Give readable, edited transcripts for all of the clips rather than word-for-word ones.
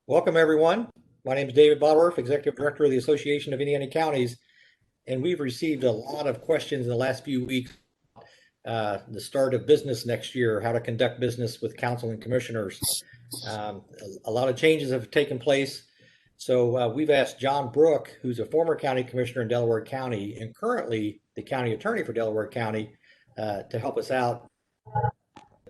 Welcome, everyone. My name is David Botworth, Executive Director of the Association of Indiana Counties, and we've received a lot of questions in the last few weeks. The start of business next year, how to conduct business with council and commissioners. A lot of changes have taken place. So we've asked John Brook, who's a former county commissioner in Delaware County and currently the county attorney for Delaware County, to help us out.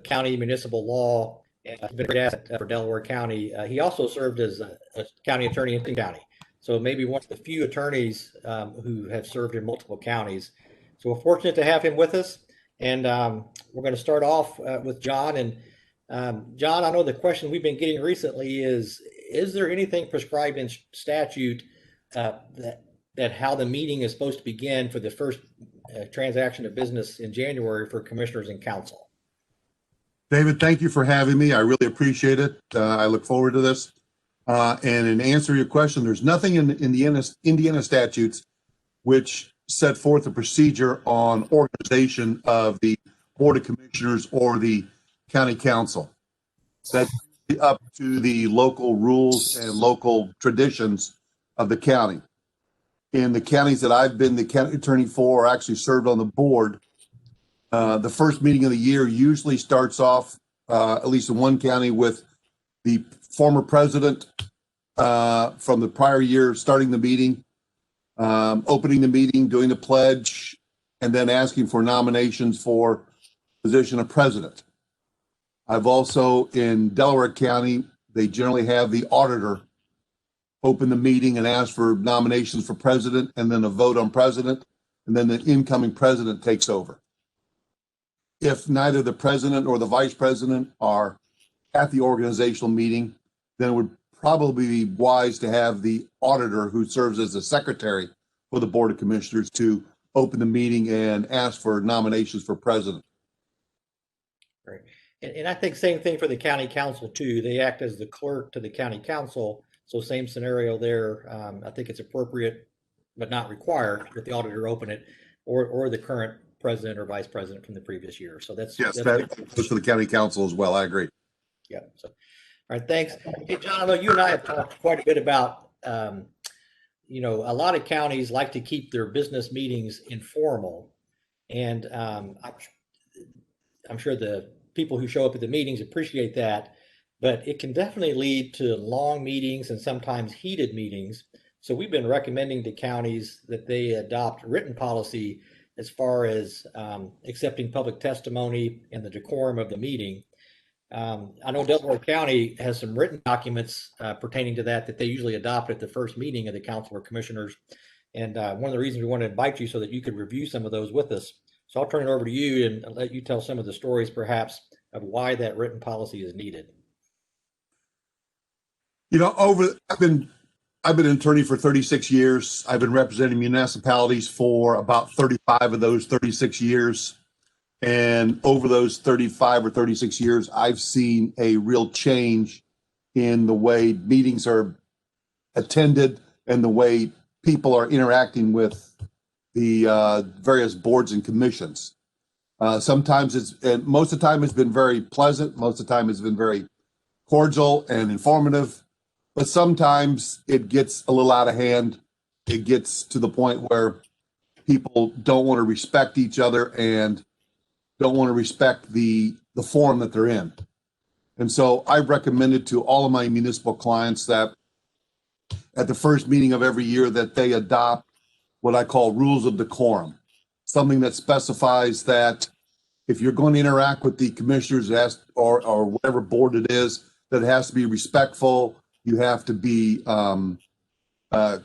County municipal law and been a great asset for Delaware County. He also served as a county attorney in King County. So maybe one of the few attorneys who have served in multiple counties. So we're fortunate to have him with us. And we're going to start off with John. And John, I know the question we've been getting recently is there anything prescribed in statute that how the meeting is supposed to begin for the first transaction of business in January for commissioners and council? David, thank you for having me. I really appreciate it. I look forward to this. And in answer to your question, there's nothing in the Indiana statutes which set forth a procedure on organization of the Board of Commissioners or the County Council. That's up to the local rules and local traditions of the county. In the counties that I've been the county attorney for, or actually served on the board, the first meeting of the year usually starts off, at least in one county, with the former president from the prior year starting the meeting, opening the meeting, doing the pledge, and then asking for nominations for position of president. I've also, in Delaware County, they generally have the auditor open the meeting and ask for nominations for president, and then a vote on president, and then the incoming president takes over. If neither the president or the vice president are at the organizational meeting, then it would probably be wise to have the auditor, who serves as the secretary for the Board of Commissioners, to open the meeting and ask for nominations for president. Right. And I think same thing for the county council too. They act as the clerk to the county council. So same scenario there. I think it's appropriate, but not required, that the auditor open it, or the current president or vice president from the previous year. So that's that goes for the county council as well. I agree. Yeah. So, all right. Thanks. Hey, John, I know you and I have talked quite a bit about, a lot of counties like to keep their business meetings informal. And I'm sure the people who show up at the meetings appreciate that, but it can definitely lead to long meetings and sometimes heated meetings. So we've been recommending to counties that they adopt written policy as far as accepting public testimony and the decorum of the meeting. I know Delaware County has some written documents pertaining to that they usually adopt at the first meeting of the council or commissioners. And one of the reasons we want to invite you so that you could review some of those with us. So I'll turn it over to you and let you tell some of the stories perhaps of why that written policy is needed. I've been an attorney for 36 years. I've been representing municipalities for about 35 of those 36 years. And over those 35 or 36 years, I've seen a real change in the way meetings are attended and the way people are interacting with the various boards and commissions. Sometimes and most of the time it's been very pleasant. Most of the time it's been very cordial and informative. But sometimes it gets a little out of hand. It gets to the point where people don't want to respect each other and don't want to respect the forum that they're in. And so I've recommended to all of my municipal clients that at the first meeting of every year that they adopt what I call rules of decorum, something that specifies that if you're going to interact with the commissioners or whatever board it is, that it has to be respectful. You have to be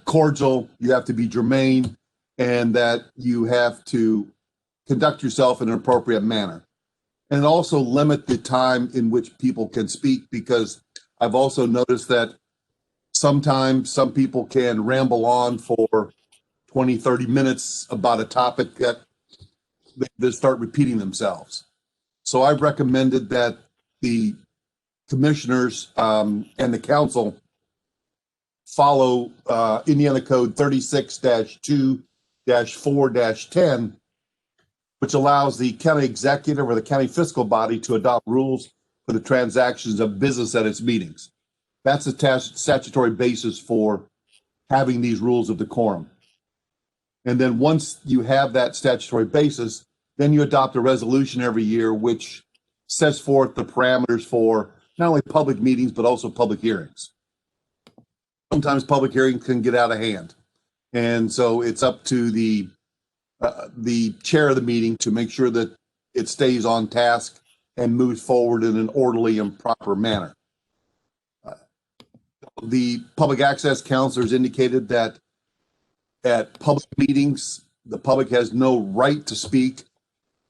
cordial, you have to be germane, and that you have to conduct yourself in an appropriate manner. And also limit the time in which people can speak, because I've also noticed that sometimes some people can ramble on for 20, 30 minutes about a topic that they start repeating themselves. So I've recommended that the commissioners and the council follow Indiana Code 36-2-4-10, which allows the county executive or the county fiscal body to adopt rules for the transactions of business at its meetings. That's the statutory basis for having these rules of decorum. And then once you have that statutory basis, then you adopt a resolution every year, which sets forth the parameters for not only public meetings, but also public hearings. Sometimes public hearings can get out of hand. And so it's up to the chair of the meeting to make sure that it stays on task and moves forward in an orderly and proper manner. The public access counselors indicated that at public meetings, the public has no right to speak,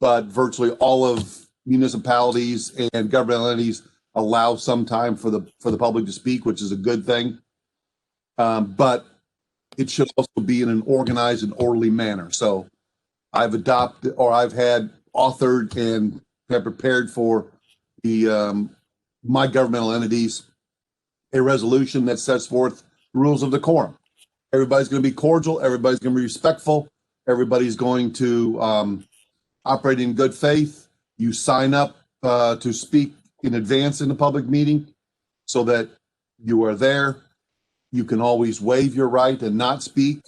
but virtually all of municipalities and governmental entities allow some time for the public to speak, which is a good thing. But it should also be in an organized and orderly manner. So I've adopted, or I've had authored and have prepared for the my governmental entities a resolution that sets forth rules of decorum. Everybody's going to be cordial. Everybody's going to be respectful. Everybody's going to operate in good faith. You sign up to speak in advance in the public meeting so that you are there. You can always waive your right and not speak.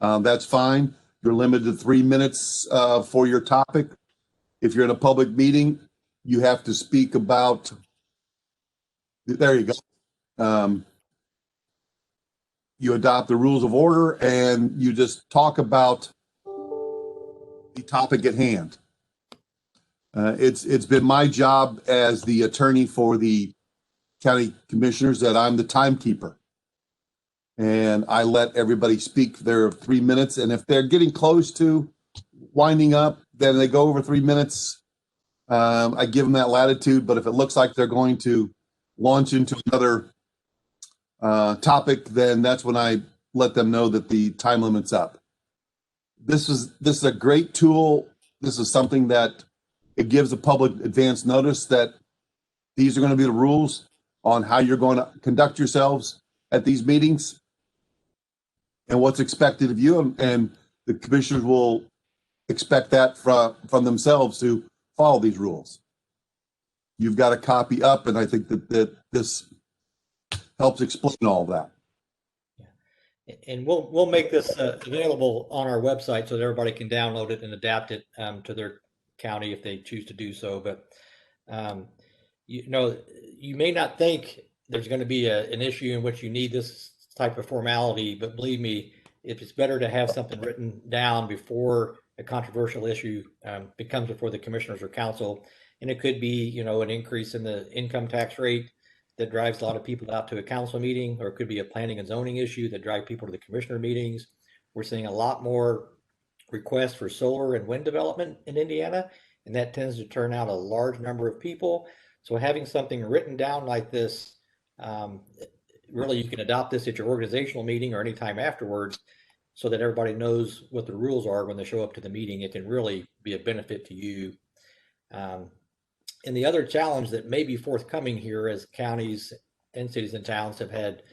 That's fine. You're limited to 3 minutes for your topic. If you're in a public meeting, you have to speak about, there you go. You adopt the rules of order and you just talk about the topic at hand. It's been my job as the attorney for the county commissioners that I'm the timekeeper. And I let everybody speak their 3 minutes. And if they're getting close to winding up, then they go over 3 minutes. I give them that latitude. But if it looks like they're going to launch into another topic, then that's when I let them know that the time limit's up. This is a great tool. This is something that it gives the public advance notice that these are going to be the rules on how you're going to conduct yourselves at these meetings and what's expected of you, and the commissioners will expect that from themselves to follow these rules. You've got a copy up, and I think that this helps explain all that. Yeah. And we'll make this available on our website so that everybody can download it and adapt it to their county if they choose to do so. But you know, you may not think there's going to be an issue in which you need this type of formality, but believe me, if it's better to have something written down before a controversial issue becomes before the commissioners or council. And it could be, you know, an increase in the income tax rate that drives a lot of people out to a council meeting, or it could be a planning and zoning issue that drive people to the commissioner meetings. We're seeing a lot more requests for solar and wind development in Indiana, and that tends to turn out a large number of people. So having something written down like this, really you can adopt this at your organizational meeting or anytime afterwards so that everybody knows what the rules are when they show up to the meeting. It can really be a benefit to you. And the other challenge that may be forthcoming here, as counties and cities and towns have had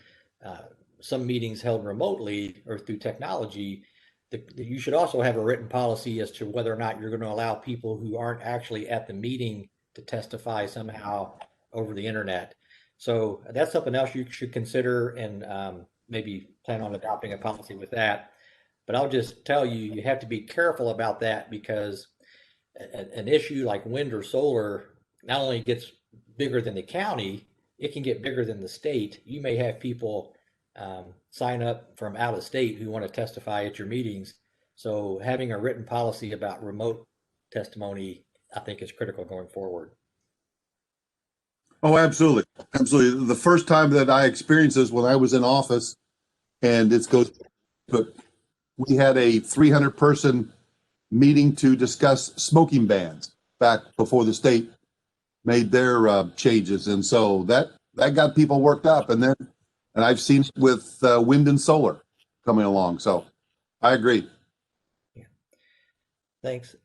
some meetings held remotely or through technology, that you should also have a written policy as to whether or not you're going to allow people who aren't actually at the meeting to testify somehow over the internet. So that's something else you should consider, and maybe plan on adopting a policy with that. But I'll just tell you, you have to be careful about that, because an issue like wind or solar not only gets bigger than the county, it can get bigger than the state. You may have people sign up from out of state who want to testify at your meetings. So having a written policy about remote testimony, I think, is critical going forward. Oh, absolutely. Absolutely. The first time that I experienced this when I was in office, and it goes, but we had a 300-person meeting to discuss smoking bans back before the state made their changes. And so that got people worked up. And I've seen it with wind and solar coming along. So I agree. Yeah. Thanks.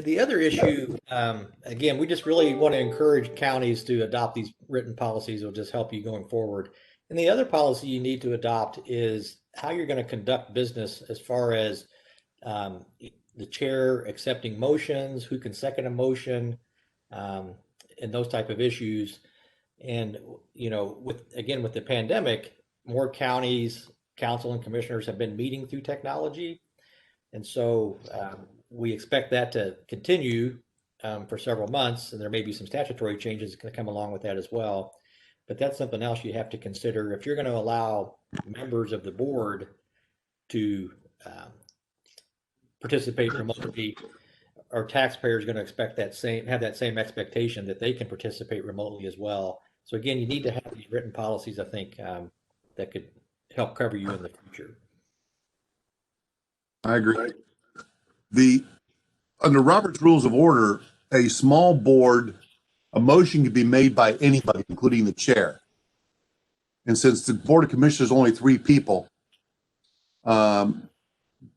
The other issue, again, we just really want to encourage counties to adopt these written policies. It'll just help you going forward. And the other policy you need to adopt is how you're going to conduct business, as far as the chair accepting motions, who can second a motion, and those type of issues. And, with the pandemic, more counties, council and commissioners have been meeting through technology. And so we expect that to continue for several months, and there may be some statutory changes that come along with that as well. But that's something else you have to consider if you're going to allow members of the board to participate remotely. Our taxpayers going to have that same expectation that they can participate remotely as well. So again, you need to have these written policies, I think, that could help cover you in the future. I agree. Under Robert's Rules of Order, a small board, a motion can be made by anybody, including the chair. And since the Board of Commissioners is only 3 people, the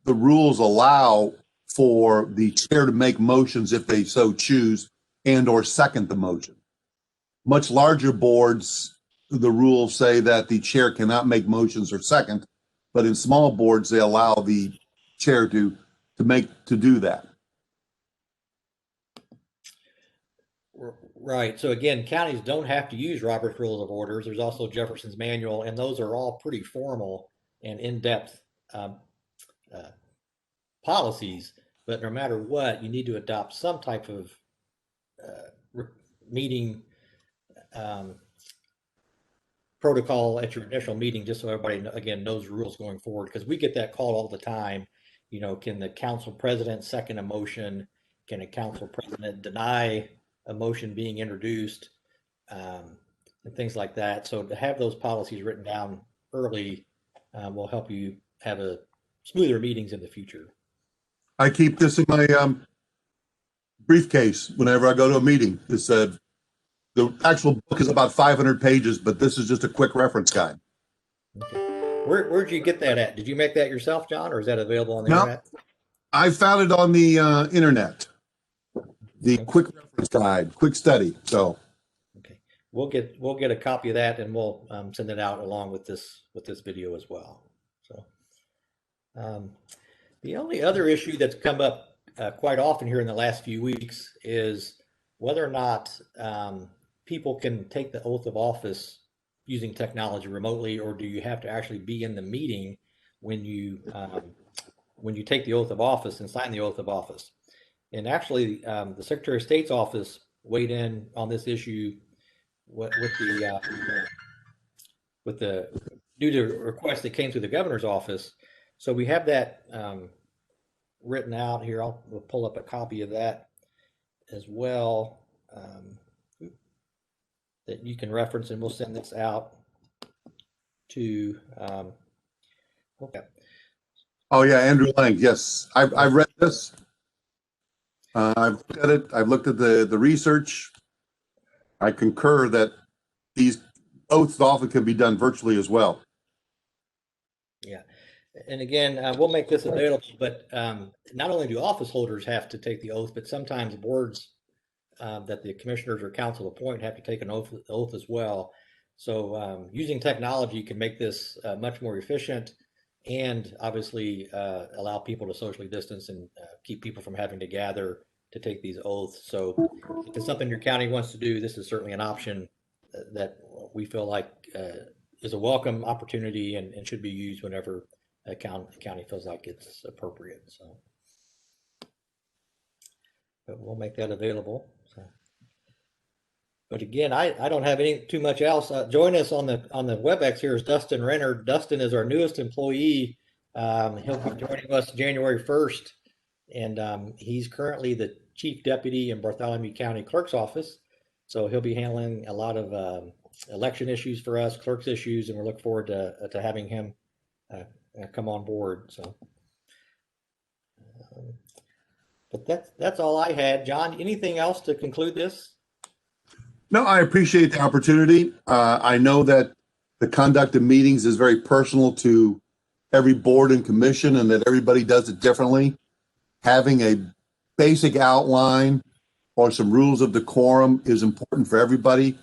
rules allow for the chair to make motions if they so choose and or second the motion. Much larger boards, the rules say that the chair cannot make motions or second, but in small boards, they allow the chair to do that. Right. So again, counties don't have to use Robert's Rules of Orders. There's also Jefferson's Manual, and those are all pretty formal and in-depth policies. But no matter what, you need to adopt some type of meeting protocol at your initial meeting, just so everybody, again, knows rules going forward. Because we get that call all the time. Can the council president second a motion? Can a council president deny a motion being introduced, and things like that? So to have those policies written down early will help you have a smoother meetings in the future. I keep this in my briefcase whenever I go to a meeting. The actual book is about 500 pages, but this is just a quick reference guide. Okay. Where'd you get that at? Did you make that yourself, John, or is that available on the internet? I found it on the internet. The Okay. quick reference guide, quick study. So, okay, we'll get a copy of that, and we'll send it out along with this video as well. So, the only other issue that's come up quite often here in the last few weeks is whether or not people can take the oath of office using technology remotely, or do you have to actually be in the meeting when you take the oath of office and sign the oath of office? And actually, the Secretary of State's office weighed in on this issue with the due to a request that came through the governor's office. So we have that written out here. We'll pull up a copy of that as well, that you can reference, and we'll send this out to. Okay. oh yeah, Andrew Lang. Yes, I've read this. I've looked at it. I've looked at the research. I concur that these oaths often can be done virtually as well. Yeah. And again, we'll make this available, but not only do office holders have to take the oath, but sometimes boards that the commissioners or council appoint have to take an oath as well. So using technology can make this much more efficient, and obviously allow people to socially distance and keep people from having to gather to take these oaths. So if it's something your county wants to do, this is certainly an option that we feel like is a welcome opportunity and should be used whenever a county feels like it's appropriate. So, but we'll make that available. So. But again, I don't have too much else. Join us on the WebEx here is Dustin Renner. Dustin is our newest employee. He'll be joining us January 1st, and he's currently the Chief Deputy in Bartholomew County Clerk's Office. So he'll be handling a lot of election issues for us, clerk's issues, and we look forward to having him come on board. So, but that's all I had. John, anything else to conclude this? No, I appreciate the opportunity. I know that the conduct of meetings is very personal to every board and commission, and that everybody does it differently. Having a basic outline or some rules of decorum is important for everybody,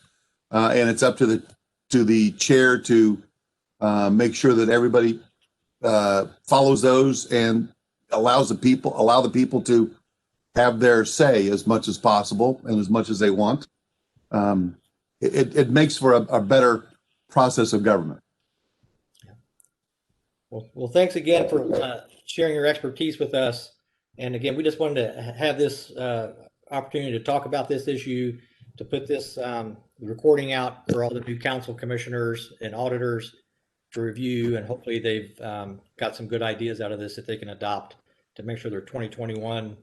and it's up to the chair to make sure that everybody follows those and allow the people to have their say as much as possible and as much as they want. it makes for a better process of government. Well, thanks again for sharing your expertise with us. And again, we just wanted to have this opportunity to talk about this issue, to put this recording out for all the new council commissioners and auditors to review, and hopefully they've got some good ideas out of this that they can adopt to make sure their 2021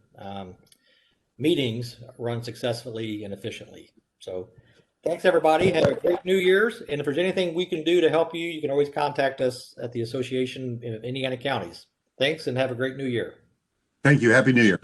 meetings run successfully and efficiently. So thanks, everybody. Have a great New Year's. And if there's anything we can do to help you, you can always contact us at the Association of Indiana Counties. Thanks, and have a great New Year. Thank you. Happy New Year.